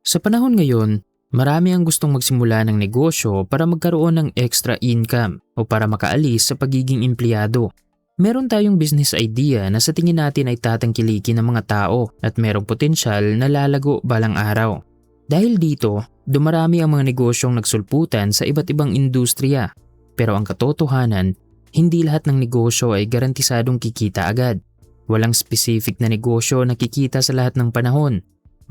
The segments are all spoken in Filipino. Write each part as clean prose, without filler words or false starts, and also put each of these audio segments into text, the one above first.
Sa panahon ngayon, marami ang gustong magsimula ng negosyo para magkaroon ng extra income o para makaalis sa pagiging empleyado. Meron tayong business idea na sa tingin natin ay tatangkilikin ng mga tao at merong potensyal na lalago balang araw. Dahil dito, dumarami ang mga negosyong nagsulputan sa iba't ibang industriya. Pero ang katotohanan, hindi lahat ng negosyo ay garantisadong kikita agad. Walang specific na negosyo na kikita sa lahat ng panahon.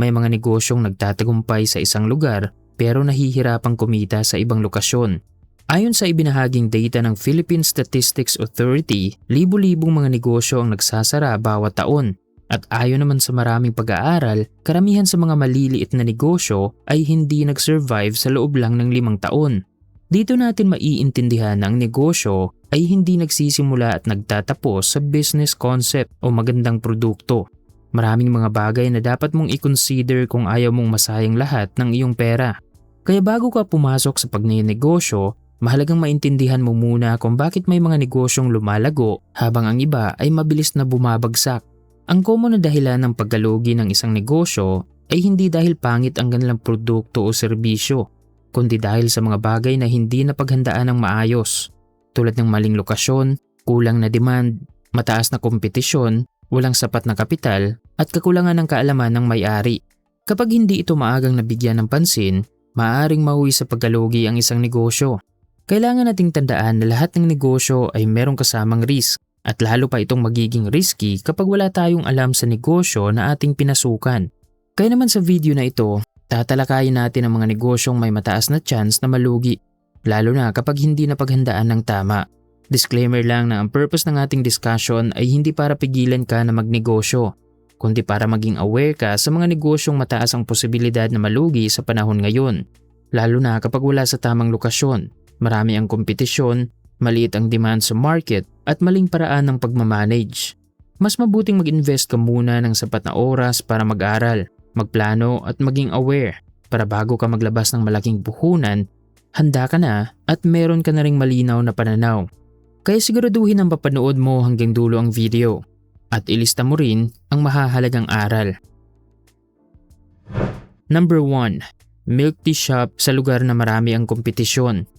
May mga negosyong nagtatagumpay sa isang lugar pero nahihirapang kumita sa ibang lokasyon. Ayon sa ibinahaging data ng Philippine Statistics Authority, libo-libong mga negosyo ang nagsasara bawat taon. At ayon naman sa maraming pag-aaral, karamihan sa mga maliliit na negosyo ay hindi nag-survive sa loob lang ng 5 taon. Dito natin maiintindihan na ang negosyo ay hindi nagsisimula at nagtatapos sa business concept o magandang produkto. Maraming mga bagay na dapat mong i-consider kung ayaw mong masayang lahat ng iyong pera. Kaya bago ka pumasok sa pagnenegosyo, mahalagang maintindihan mo muna kung bakit may mga negosyong lumalago habang ang iba ay mabilis na bumabagsak. Ang common na dahilan ng pagkalugi ng isang negosyo ay hindi dahil pangit ang kanilang produkto o serbisyo, kundi dahil sa mga bagay na hindi napaghandaan ng maayos, tulad ng maling lokasyon, kulang na demand, mataas na kompetisyon, walang sapat na kapital, at kakulangan ng kaalaman ng may-ari. Kapag hindi ito maagang nabigyan ng pansin, maaaring mahuwi sa pagkalugi ang isang negosyo. Kailangan nating tandaan na lahat ng negosyo ay merong kasamang risk at lalo pa itong magiging risky kapag wala tayong alam sa negosyo na ating pinasukan. Kaya naman sa video na ito, tatalakayin natin ang mga negosyong may mataas na chance na malugi, lalo na kapag hindi napaghandaan ng tama. Disclaimer lang na ang purpose ng ating discussion ay hindi para pigilan ka na magnegosyo, kundi para maging aware ka sa mga negosyong mataas ang posibilidad na malugi sa panahon ngayon, lalo na kapag wala sa tamang lokasyon. Marami ang kompetisyon, maliit ang demand sa market at maling paraan ng pagmamanage. Mas mabuting mag-invest ka muna ng sapat na oras para mag-aral, magplano at maging aware para bago ka maglabas ng malaking puhunan, handa ka na at meron ka na ring malinaw na pananaw. Kaya siguraduhin ang papanood mo hanggang dulo ang video at ilista mo rin ang mahahalagang aral. Number 1. Milk tea shop sa lugar na marami ang kompetisyon.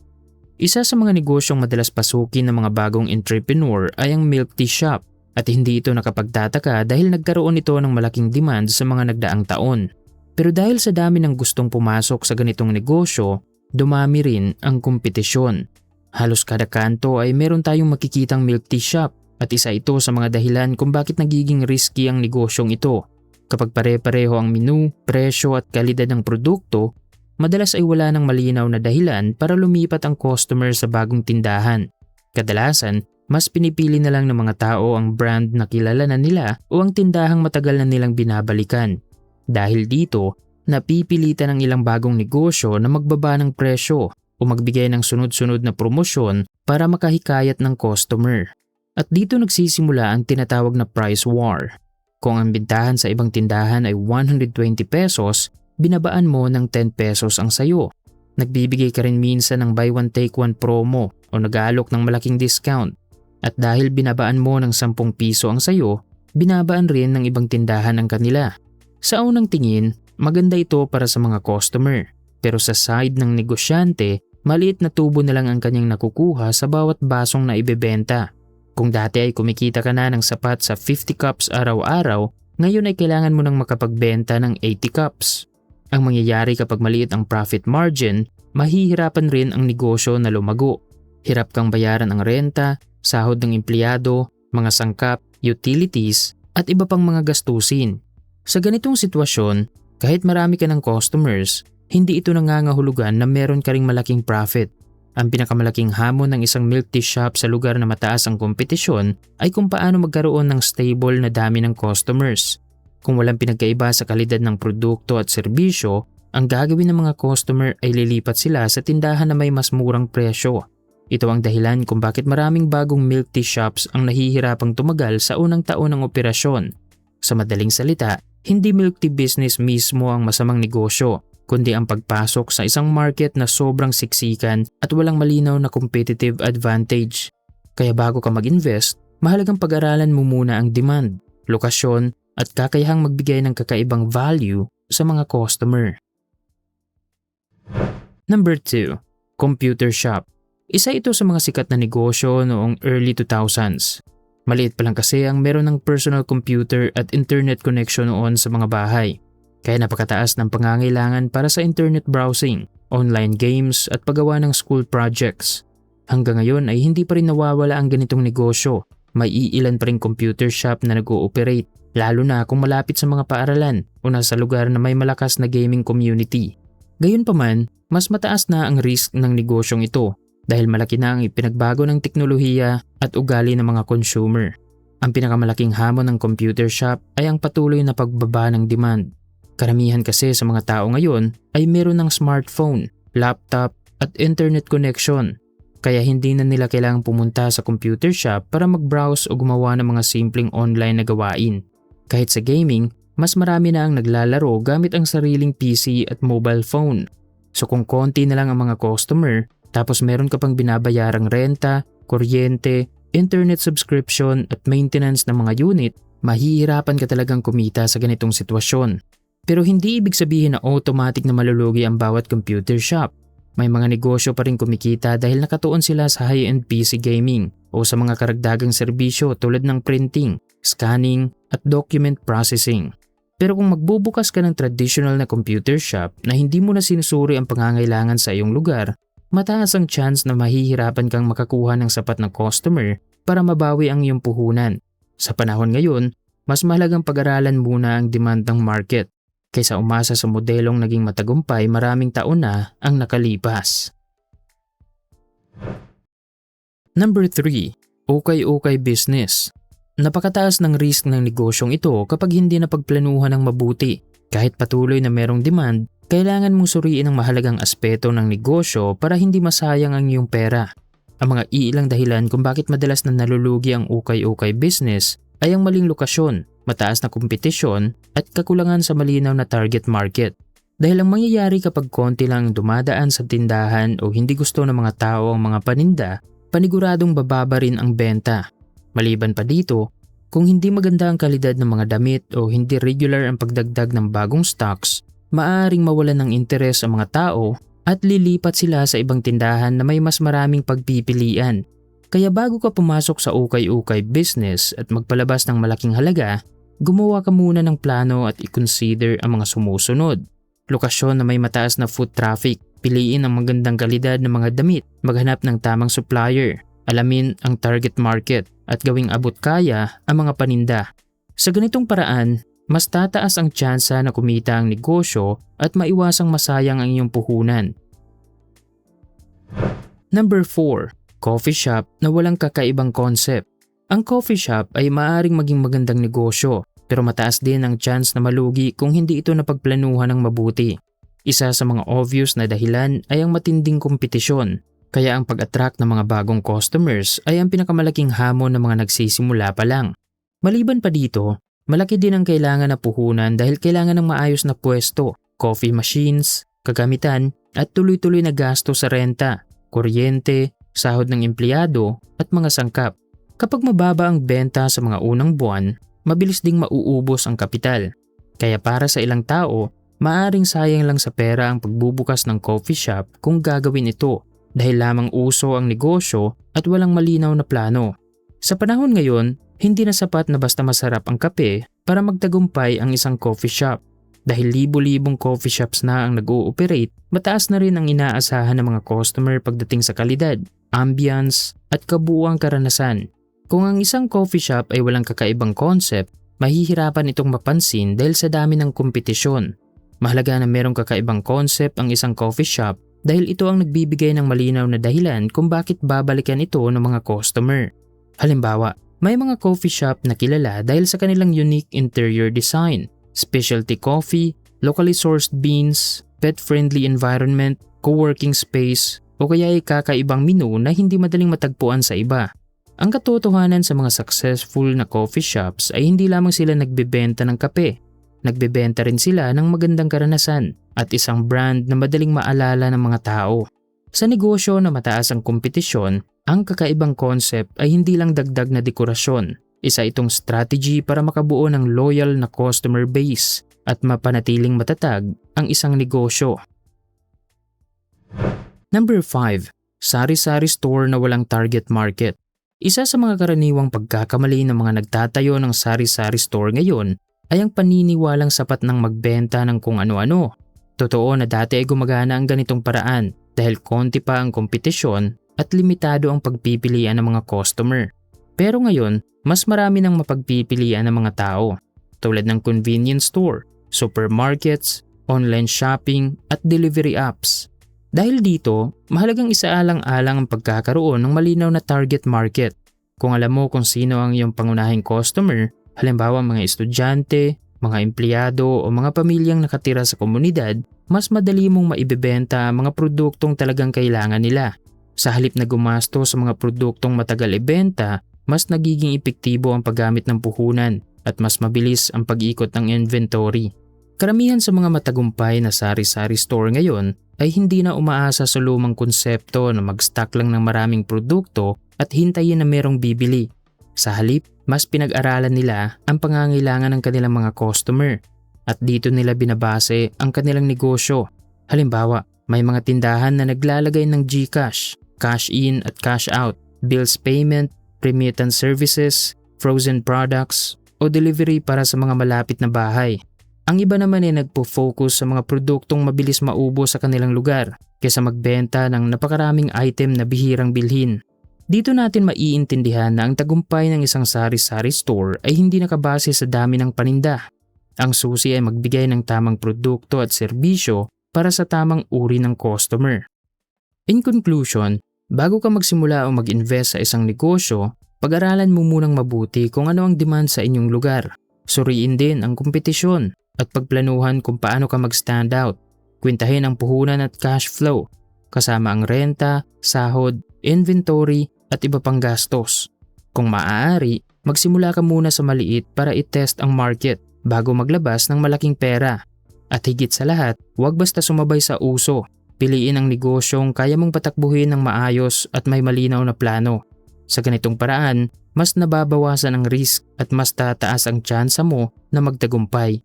Isa sa mga negosyong madalas pasukin ng mga bagong entrepreneur ay ang milk tea shop at hindi ito nakapagtataka dahil nagkaroon ito ng malaking demand sa mga nagdaang taon. Pero dahil sa dami ng gustong pumasok sa ganitong negosyo, dumami rin ang kompetisyon. Halos kada kanto ay meron tayong makikitang milk tea shop at isa ito sa mga dahilan kung bakit nagiging risky ang negosyong ito. Kapag pare-pareho ang menu, presyo at kalidad ng produkto, madalas ay wala ng malinaw na dahilan para lumipat ang customer sa bagong tindahan. Kadalasan, mas pinipili na lang ng mga tao ang brand na kilala na nila o ang tindahang matagal na nilang binabalikan. Dahil dito, napipilitan ang ilang bagong negosyo na magbaba ng presyo o magbigay ng sunod-sunod na promosyon para makahikayat ng customer. At dito nagsisimula ang tinatawag na price war. Kung ang bintahan sa ibang tindahan ay 120 pesos, binabaan mo ng 10 pesos ang sayo. Nagbibigay ka rin minsan ng buy one take one promo o nag-aalok ng malaking discount. At dahil binabaan mo ng 10 piso ang sayo, binabaan rin ng ibang tindahan ang kanila. Sa unang tingin, maganda ito para sa mga customer. Pero sa side ng negosyante, maliit na tubo na lang ang kanyang nakukuha sa bawat basong na ibebenta. Kung dati ay kumikita ka na ng sapat sa 50 cups araw-araw, ngayon ay kailangan mo nang makapagbenta ng 80 cups. Ang mangyayari kapag maliit ang profit margin, mahihirapan rin ang negosyo na lumago. Hirap kang bayaran ang renta, sahod ng empleyado, mga sangkap, utilities, at iba pang mga gastusin. Sa ganitong sitwasyon, kahit marami ka ng customers, hindi ito nangangahulugan na meron ka ring malaking profit. Ang pinakamalaking hamon ng isang milk tea shop sa lugar na mataas ang kompetisyon ay kung paano magkaroon ng stable na dami ng customers. Kung walang pinagkaiba sa kalidad ng produkto at serbisyo, ang gagawin ng mga customer ay lilipat sila sa tindahan na may mas murang presyo. Ito ang dahilan kung bakit maraming bagong milk tea shops ang nahihirapang tumagal sa unang taon ng operasyon. Sa madaling salita, hindi milk tea business mismo ang masamang negosyo, kundi ang pagpasok sa isang market na sobrang siksikan at walang malinaw na competitive advantage. Kaya bago ka mag-invest, mahalagang pag-aralan mo muna ang demand, lokasyon at kakayahang magbigay ng kakaibang value sa mga customer. Number 2. Computer shop. Isa ito sa mga sikat na negosyo noong early 2000s. Maliit pa lang kasi ang meron ng personal computer at internet connection noon sa mga bahay. Kaya napakataas ng pangangailangan para sa internet browsing, online games at paggawa ng school projects. Hanggang ngayon ay hindi pa rin nawawala ang ganitong negosyo. May iilan pa ring computer shop na nag-ooperate, lalo na kung malapit sa mga paaralan o nasa lugar na may malakas na gaming community. Gayunpaman, mas mataas na ang risk ng negosyong ito dahil malaki na ang ipinagbago ng teknolohiya at ugali ng mga consumer. Ang pinakamalaking hamon ng computer shop ay ang patuloy na pagbaba ng demand. Karamihan kasi sa mga tao ngayon ay meron ng smartphone, laptop at internet connection. Kaya hindi na nila kailangang pumunta sa computer shop para mag-browse o gumawa ng mga simpleng online na gawain. Kahit sa gaming, mas marami na ang naglalaro gamit ang sariling PC at mobile phone. So kung konti na lang ang mga customer, tapos meron ka pang binabayarang renta, kuryente, internet subscription at maintenance ng mga unit, mahihirapan ka talagang kumita sa ganitong sitwasyon. Pero hindi ibig sabihin na automatic na malulugi ang bawat computer shop. May mga negosyo pa rin kumikita dahil nakatuon sila sa high-end PC gaming o sa mga karagdagang serbisyo tulad ng printing, scanning at document processing. Pero kung magbubukas ka ng traditional na computer shop na hindi mo na sinusuri ang pangangailangan sa iyong lugar, mataas ang chance na mahihirapan kang makakuha ng sapat na customer para mabawi ang iyong puhunan. Sa panahon ngayon, mas mahalagang pag-aralan muna ang demand ng market kaysa umasa sa modelong naging matagumpay maraming taon na ang nakalipas. Number 3. Ukay-ukay business. Napakataas ng risk ng negosyong ito kapag hindi na pagplanuhan ng mabuti. Kahit patuloy na merong demand, kailangan mong suriin ang mahalagang aspeto ng negosyo para hindi masayang ang iyong pera. Ang mga iilang dahilan kung bakit madalas na nalulugi ang ukay-ukay business ay ang maling lokasyon, mataas na kompetisyon at kakulangan sa malinaw na target market. Dahil ang mangyayari kapag konti lang ang dumadaan sa tindahan o hindi gusto ng mga tao ang mga paninda, paniguradong bababa rin ang benta. Maliban pa dito, kung hindi maganda ang kalidad ng mga damit o hindi regular ang pagdagdag ng bagong stocks, maaaring mawalan ng interes ang mga tao at lilipat sila sa ibang tindahan na may mas maraming pagpipilian. Kaya bago ka pumasok sa ukay-ukay business at magpalabas ng malaking halaga, gumawa ka muna ng plano at i-consider ang mga sumusunod. Lokasyon na may mataas na foot traffic, piliin ang magandang kalidad ng mga damit, maghanap ng tamang supplier, alamin ang target market at gawing abot kaya ang mga paninda. Sa ganitong paraan, mas tataas ang tsansa na kumita ang negosyo at maiwasang masayang ang iyong puhunan. Number 4. Coffee shop na walang kakaibang concept. Ang coffee shop ay maaaring maging magandang negosyo pero mataas din ang chance na malugi kung hindi ito napagplanuhan ng mabuti. Isa sa mga obvious na dahilan ay ang matinding kompetisyon, kaya ang pag-attract ng mga bagong customers ay ang pinakamalaking hamon ng mga nagsisimula pa lang. Maliban pa dito, malaki din ang kailangan na puhunan dahil kailangan ng maayos na pwesto, coffee machines, kagamitan at tuloy-tuloy na gasto sa renta, kuryente, sahod ng empleyado at mga sangkap. Kapag mababa ang benta sa mga unang buwan, mabilis ding mauubos ang kapital. Kaya para sa ilang tao, maaring sayang lang sa pera ang pagbubukas ng coffee shop kung gagawin ito dahil lamang uso ang negosyo at walang malinaw na plano. Sa panahon ngayon, hindi na sapat na basta masarap ang kape para magtagumpay ang isang coffee shop. Dahil libo-libong coffee shops na ang nag-ooperate, mataas na rin ang inaasahan ng mga customer pagdating sa kalidad, ambience at kabuuang karanasan. Kung ang isang coffee shop ay walang kakaibang concept, mahihirapan itong mapansin dahil sa dami ng kompetisyon. Mahalaga na merong kakaibang concept ang isang coffee shop dahil ito ang nagbibigay ng malinaw na dahilan kung bakit babalikan ito ng mga customer. Halimbawa, may mga coffee shop na kilala dahil sa kanilang unique interior design, specialty coffee, locally sourced beans, pet-friendly environment, co-working space, o kaya ay kakaibang menu na hindi madaling matagpuan sa iba. Ang katotohanan sa mga successful na coffee shops ay hindi lamang sila nagbebenta ng kape. Nagbebenta rin sila ng magandang karanasan at isang brand na madaling maalala ng mga tao. Sa negosyo na mataas ang kompetisyon, ang kakaibang concept ay hindi lang dagdag na dekorasyon. Isa itong strategy para makabuo ng loyal na customer base at mapanatiling matatag ang isang negosyo. Number 5. Sari-sari store na walang target market. Isa sa mga karaniwang pagkakamali ng mga nagtatayo ng sari-sari store ngayon ay ang paniniwalang sapat ng magbenta ng kung ano-ano. Totoo na dati ay gumagana ang ganitong paraan dahil konti pa ang kompetisyon at limitado ang pagpipilian ng mga customer. Pero ngayon, mas marami ng mapagpipilian ng mga tao tulad ng convenience store, supermarkets, online shopping at delivery apps. Dahil dito, mahalagang isaalang-alang ang pagkakaroon ng malinaw na target market. Kung alam mo kung sino ang iyong pangunahing customer, halimbawa mga estudyante, mga empleyado o mga pamilyang nakatira sa komunidad, mas madali mong maibebenta ang mga produktong talagang kailangan nila. Sa halip na gumasto sa mga produktong matagal ibenta, mas nagiging epektibo ang paggamit ng puhunan at mas mabilis ang pag-ikot ng inventory. Karamihan sa mga matagumpay na sari-sari store ngayon ay hindi na umaasa sa lumang konsepto na mag-stock lang ng maraming produkto at hintayin na merong bibili. Sa halip, mas pinag-aralan nila ang pangangailangan ng kanilang mga customer at dito nila binabase ang kanilang negosyo. Halimbawa, may mga tindahan na naglalagay ng GCash, cash in at cash out, bills payment, remittance services, frozen products o delivery para sa mga malapit na bahay. Ang iba naman ay nagpo-focus sa mga produktong mabilis maubo sa kanilang lugar kaysa magbenta ng napakaraming item na bihirang bilhin. Dito natin maiintindihan na ang tagumpay ng isang sari-sari store ay hindi nakabase sa dami ng paninda. Ang susi ay magbigay ng tamang produkto at serbisyo para sa tamang uri ng customer. In conclusion, bago ka magsimula o mag-invest sa isang negosyo, pag-aralan mo munang mabuti kung ano ang demand sa inyong lugar. Suriin din ang kompetisyon at pagplanuhan kung paano ka mag-stand out. Kwentahin ang puhunan at cash flow, kasama ang renta, sahod, inventory at iba pang gastos. Kung maaari, magsimula ka muna sa maliit para i-test ang market bago maglabas ng malaking pera. At higit sa lahat, huwag basta sumabay sa uso. Piliin ang negosyong kaya mong patakbuhin ng maayos at may malinaw na plano. Sa ganitong paraan, mas nababawasan ang risk at mas tataas ang tsansa mo na magtagumpay.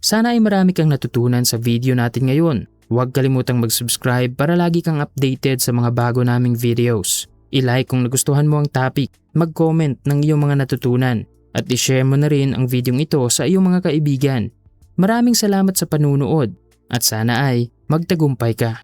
Sana ay marami kang natutunan sa video natin ngayon. Huwag kalimutang mag-subscribe para lagi kang updated sa mga bago naming videos. I-like kung nagustuhan mo ang topic, mag-comment ng iyong mga natutunan, at i-share mo na rin ang videong ito sa iyong mga kaibigan. Maraming salamat sa panunood at sana ay magtagumpay ka.